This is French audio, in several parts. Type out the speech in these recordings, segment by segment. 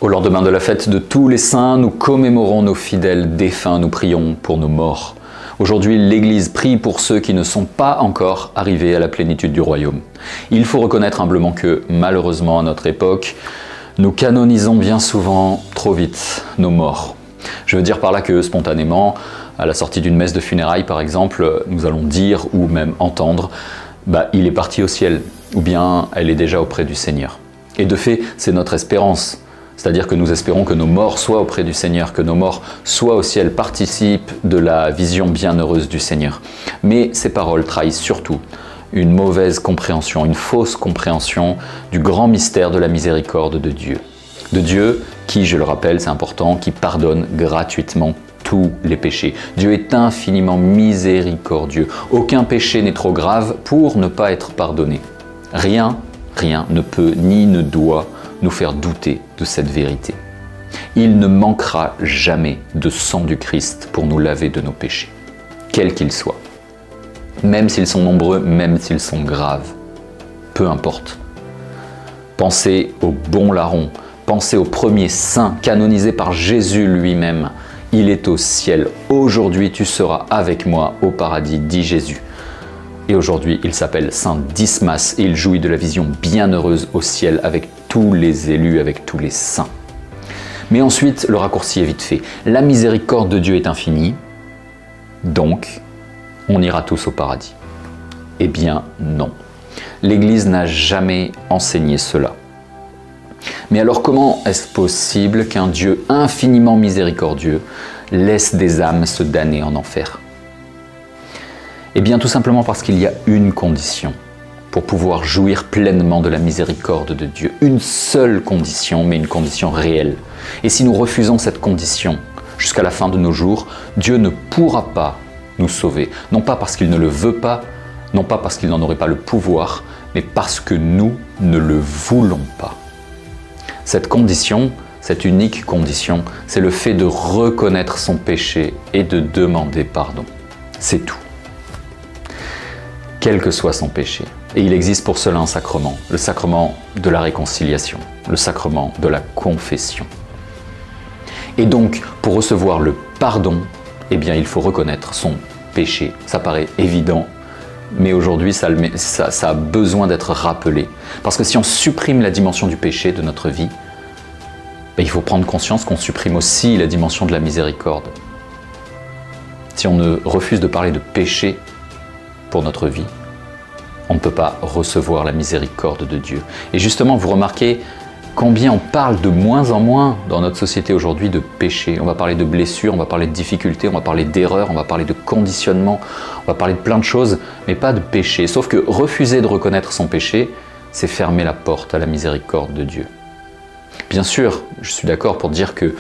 Au lendemain de la fête de tous les saints, nous commémorons nos fidèles défunts, nous prions pour nos morts. Aujourd'hui, l'Église prie pour ceux qui ne sont pas encore arrivés à la plénitude du royaume. Il faut reconnaître humblement que, malheureusement à notre époque, nous canonisons bien souvent trop vite nos morts. Je veux dire par là que, spontanément, à la sortie d'une messe de funérailles par exemple, nous allons dire ou même entendre « il est parti au ciel » ou bien « elle est déjà auprès du Seigneur ». Et de fait, c'est notre espérance. C'est-à-dire que nous espérons que nos morts soient auprès du Seigneur, que nos morts soient au ciel, participent de la vision bienheureuse du Seigneur. Mais ces paroles trahissent surtout une mauvaise compréhension, une fausse compréhension du grand mystère de la miséricorde de Dieu. De Dieu qui, je le rappelle, c'est important, qui pardonne gratuitement tous les péchés. Dieu est infiniment miséricordieux. Aucun péché n'est trop grave pour ne pas être pardonné. Rien ne peut ni ne doit nous faire douter de cette vérité. Il ne manquera jamais de sang du Christ pour nous laver de nos péchés, quels qu'ils soient. Même s'ils sont nombreux, même s'ils sont graves. Peu importe. Pensez au bon larron, pensez au premier saint canonisé par Jésus lui-même. Il est au ciel. Aujourd'hui, tu seras avec moi au paradis, dit Jésus. Et aujourd'hui, il s'appelle Saint Dismas et il jouit de la vision bienheureuse au ciel avec tous les élus, avec tous les saints. Mais ensuite, le raccourci est vite fait. La miséricorde de Dieu est infinie, donc on ira tous au paradis. Eh bien non. L'Église n'a jamais enseigné cela. Mais alors comment est-ce possible qu'un Dieu infiniment miséricordieux laisse des âmes se damner en enfer ? Eh bien tout simplement parce qu'il y a une condition pour pouvoir jouir pleinement de la miséricorde de Dieu. Une seule condition, mais une condition réelle. Et si nous refusons cette condition jusqu'à la fin de nos jours, Dieu ne pourra pas nous sauver. Non pas parce qu'il ne le veut pas, non pas parce qu'il n'en aurait pas le pouvoir, mais parce que nous ne le voulons pas. Cette condition, cette unique condition, c'est le fait de reconnaître son péché et de demander pardon. C'est tout. Quel que soit son péché. Et il existe pour cela un sacrement, le sacrement de la réconciliation, le sacrement de la confession. Et donc, pour recevoir le pardon, eh bien, il faut reconnaître son péché. Ça paraît évident, mais aujourd'hui, ça a besoin d'être rappelé. Parce que si on supprime la dimension du péché de notre vie, il faut prendre conscience qu'on supprime aussi la dimension de la miséricorde. Si on ne refuse de parler de péché pour notre vie, on ne peut pas recevoir la miséricorde de Dieu. Et justement, vous remarquez combien on parle de moins en moins dans notre société aujourd'hui de péché. On va parler de blessures, on va parler de difficultés, on va parler d'erreurs, on va parler de conditionnement, on va parler de plein de choses, mais pas de péché. Sauf que refuser de reconnaître son péché, c'est fermer la porte à la miséricorde de Dieu. Bien sûr, je suis d'accord pour dire que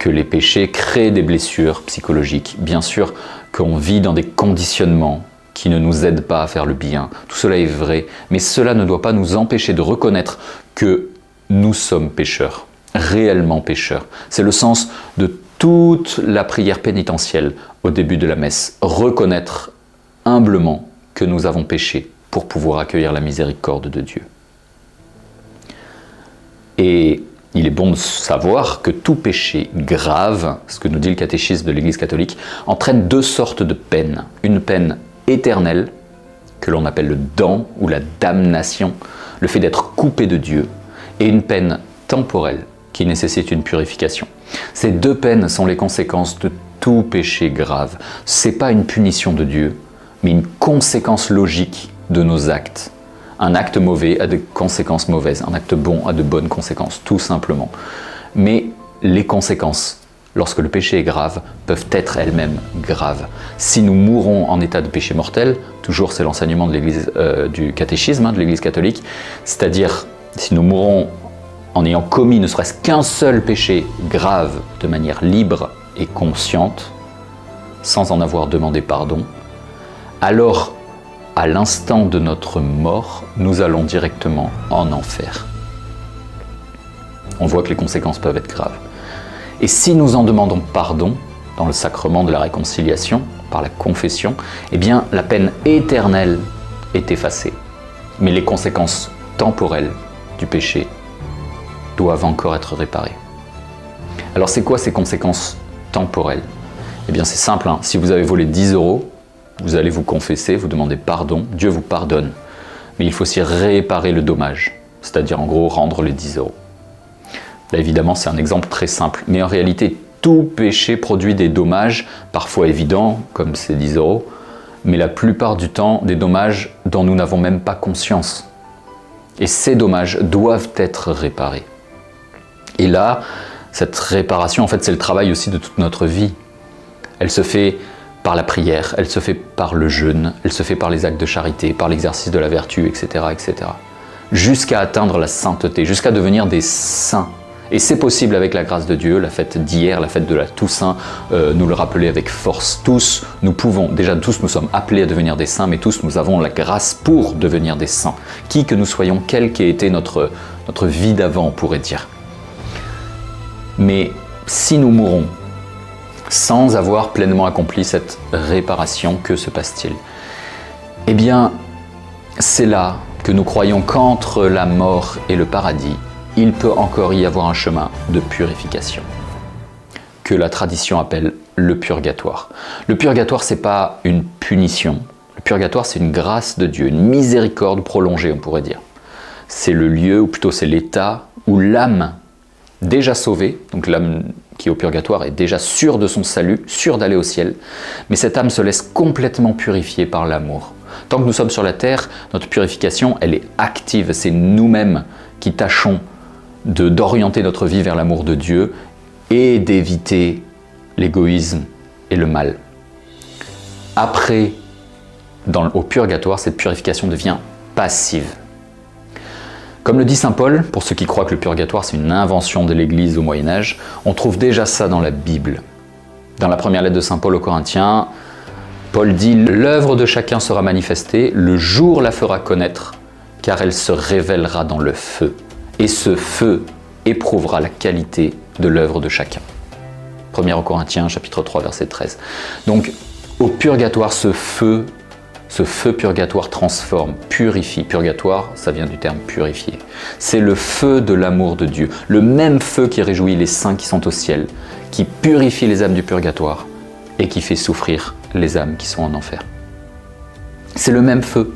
les péchés créent des blessures psychologiques. Bien sûr qu'on vit dans des conditionnements qui ne nous aident pas à faire le bien. Tout cela est vrai, mais cela ne doit pas nous empêcher de reconnaître que nous sommes pécheurs, réellement pécheurs. C'est le sens de toute la prière pénitentielle au début de la messe. Reconnaître humblement que nous avons péché pour pouvoir accueillir la miséricorde de Dieu. Et il est bon de savoir que tout péché grave, ce que nous dit le catéchisme de l'Église catholique, entraîne deux sortes de peines. Une peine éternelle, que l'on appelle le dam ou la damnation, le fait d'être coupé de Dieu, et une peine temporelle qui nécessite une purification. Ces deux peines sont les conséquences de tout péché grave. Ce n'est pas une punition de Dieu, mais une conséquence logique de nos actes. Un acte mauvais a des conséquences mauvaises, un acte bon a de bonnes conséquences, tout simplement. Mais les conséquences, lorsque le péché est grave, peuvent être elles-mêmes graves. Si nous mourons en état de péché mortel, toujours c'est l'enseignement de l'Église, du catéchisme de l'Église catholique, c'est-à-dire si nous mourons en ayant commis ne serait-ce qu'un seul péché grave de manière libre et consciente, sans en avoir demandé pardon, alors à l'instant de notre mort, nous allons directement en enfer. On voit que les conséquences peuvent être graves. Et si nous en demandons pardon, dans le sacrement de la réconciliation, par la confession, eh bien la peine éternelle est effacée. Mais les conséquences temporelles du péché doivent encore être réparées. Alors c'est quoi ces conséquences temporelles? Eh bien c'est simple, hein. Si vous avez volé 10 €, vous allez vous confesser, vous demandez pardon, Dieu vous pardonne. Mais il faut aussi réparer le dommage, c'est-à-dire en gros rendre les 10 €. Là évidemment c'est un exemple très simple, mais en réalité tout péché produit des dommages, parfois évidents, comme ces 10 €, mais la plupart du temps des dommages dont nous n'avons même pas conscience. Et ces dommages doivent être réparés. Et là, cette réparation, en fait, c'est le travail aussi de toute notre vie. Elle se fait par la prière, elle se fait par le jeûne, elle se fait par les actes de charité, par l'exercice de la vertu, etc., etc. Jusqu'à atteindre la sainteté, jusqu'à devenir des saints. Et c'est possible avec la grâce de Dieu. La fête d'hier, la fête de la Toussaint, nous le rappelait avec force. Tous, nous pouvons, déjà tous nous sommes appelés à devenir des saints, mais tous nous avons la grâce pour devenir des saints. Qui que nous soyons, quelle qu'ait été notre vie d'avant, on pourrait dire. Mais si nous mourons sans avoir pleinement accompli cette réparation, que se passe-t-il? Eh bien, c'est là que nous croyons qu'entre la mort et le paradis, il peut encore y avoir un chemin de purification, que la tradition appelle le purgatoire. Le purgatoire, ce n'est pas une punition. Le purgatoire, c'est une grâce de Dieu, une miséricorde prolongée, on pourrait dire. C'est le lieu, ou plutôt c'est l'état, où l'âme déjà sauvée, donc l'âme qui est au purgatoire est déjà sûre de son salut, sûre d'aller au ciel, mais cette âme se laisse complètement purifier par l'amour. Tant que nous sommes sur la terre, notre purification, elle est active, c'est nous-mêmes qui tâchons d'orienter notre vie vers l'amour de Dieu et d'éviter l'égoïsme et le mal. Après, au purgatoire, cette purification devient passive. Comme le dit saint Paul, pour ceux qui croient que le purgatoire c'est une invention de l'Église au Moyen-Âge, on trouve déjà ça dans la Bible. Dans la première lettre de saint Paul aux Corinthiens, Paul dit « L'œuvre de chacun sera manifestée, le jour la fera connaître, car elle se révélera dans le feu. Et ce feu éprouvera la qualité de l'œuvre de chacun. » 1 Corinthiens, chapitre 3, verset 13. Donc, au purgatoire, ce feu purgatoire transforme, purifie. Purgatoire, ça vient du terme purifier. C'est le feu de l'amour de Dieu, le même feu qui réjouit les saints qui sont au ciel, qui purifie les âmes du purgatoire et qui fait souffrir les âmes qui sont en enfer. C'est le même feu.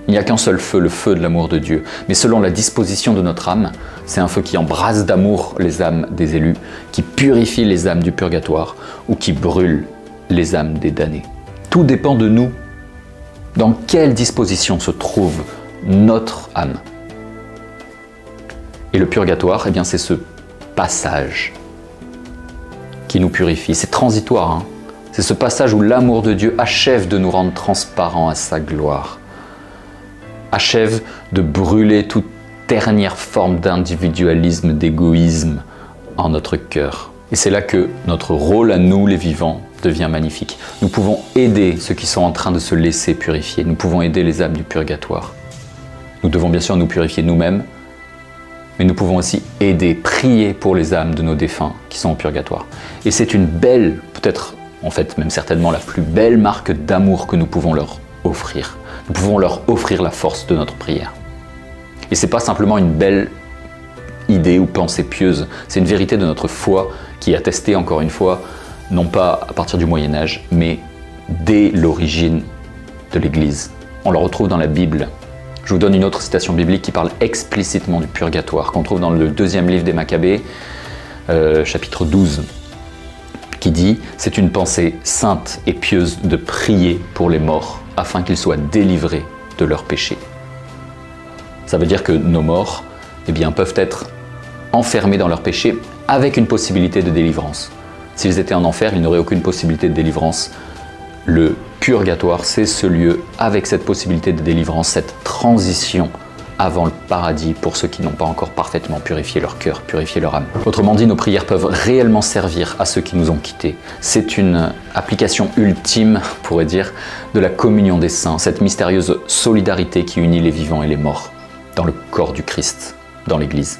Il n'y a qu'un seul feu, le feu de l'amour de Dieu. Mais selon la disposition de notre âme, c'est un feu qui embrase d'amour les âmes des élus, qui purifie les âmes du purgatoire ou qui brûle les âmes des damnés. Tout dépend de nous. Dans quelle disposition se trouve notre âme? Et le purgatoire, eh bien, c'est ce passage qui nous purifie. C'est transitoire, hein. C'est ce passage où l'amour de Dieu achève de nous rendre transparents à sa gloire. Achève de brûler toute dernière forme d'individualisme, d'égoïsme en notre cœur. Et c'est là que notre rôle à nous, les vivants, devient magnifique. Nous pouvons aider ceux qui sont en train de se laisser purifier. Nous pouvons aider les âmes du purgatoire. Nous devons bien sûr nous purifier nous-mêmes, mais nous pouvons aussi aider, prier pour les âmes de nos défunts qui sont au purgatoire. Et c'est une belle, peut-être, en fait, même certainement la plus belle marque d'amour que nous pouvons leur offrir. Nous pouvons leur offrir la force de notre prière. Et ce n'est pas simplement une belle idée ou pensée pieuse, c'est une vérité de notre foi qui est attestée, encore une fois, non pas à partir du Moyen-Âge, mais dès l'origine de l'Église. On le retrouve dans la Bible. Je vous donne une autre citation biblique qui parle explicitement du purgatoire, qu'on trouve dans le 2e livre des Maccabées, chapitre 12, qui dit « C'est une pensée sainte et pieuse de prier pour les morts, afin qu'ils soient délivrés de leurs péchés. » Ça veut dire que nos morts, eh bien, peuvent être enfermés dans leurs péchés avec une possibilité de délivrance. S'ils étaient en enfer, ils n'auraient aucune possibilité de délivrance. Le purgatoire, c'est ce lieu avec cette possibilité de délivrance, cette transition avant le paradis pour ceux qui n'ont pas encore parfaitement purifié leur cœur, purifié leur âme. Autrement dit, nos prières peuvent réellement servir à ceux qui nous ont quittés. C'est une application ultime, on pourrait dire, de la communion des saints, cette mystérieuse solidarité qui unit les vivants et les morts dans le corps du Christ, dans l'Église.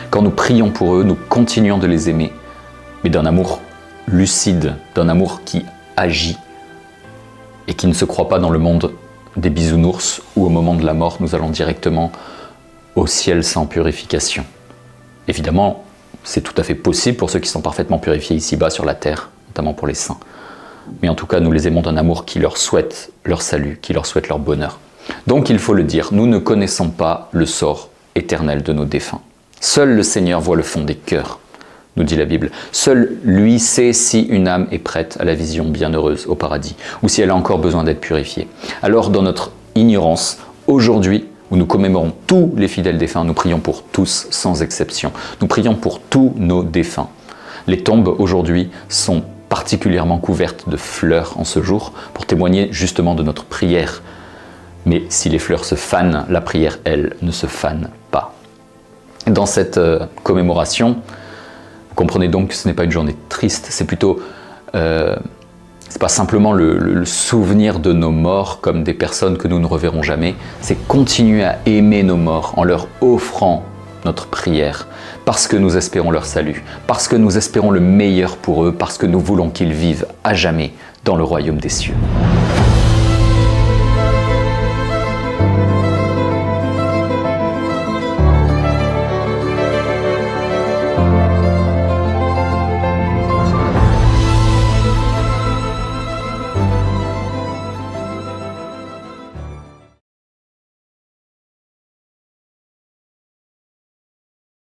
Quand nous prions pour eux, nous continuons de les aimer, mais d'un amour lucide, d'un amour qui agit et qui ne se croit pas dans le monde des bisounours où au moment de la mort, nous allons directement au ciel sans purification. Évidemment, c'est tout à fait possible pour ceux qui sont parfaitement purifiés ici-bas sur la terre, notamment pour les saints. Mais en tout cas, nous les aimons d'un amour qui leur souhaite leur salut, qui leur souhaite leur bonheur. Donc il faut le dire, nous ne connaissons pas le sort éternel de nos défunts. Seul le Seigneur voit le fond des cœurs, nous dit la Bible. Seul lui sait si une âme est prête à la vision bienheureuse au paradis, ou si elle a encore besoin d'être purifiée. Alors dans notre ignorance, aujourd'hui, où nous commémorons tous les fidèles défunts, nous prions pour tous sans exception. Nous prions pour tous nos défunts. Les tombes aujourd'hui sont particulièrement couvertes de fleurs en ce jour pour témoigner justement de notre prière. Mais si les fleurs se fanent, la prière, elle, ne se fane pas. Dans cette commémoration, vous comprenez donc que ce n'est pas une journée triste, c'est plutôt... c'est pas simplement le souvenir de nos morts comme des personnes que nous ne reverrons jamais, c'est continuer à aimer nos morts en leur offrant notre prière, parce que nous espérons leur salut, parce que nous espérons le meilleur pour eux, parce que nous voulons qu'ils vivent à jamais dans le royaume des cieux.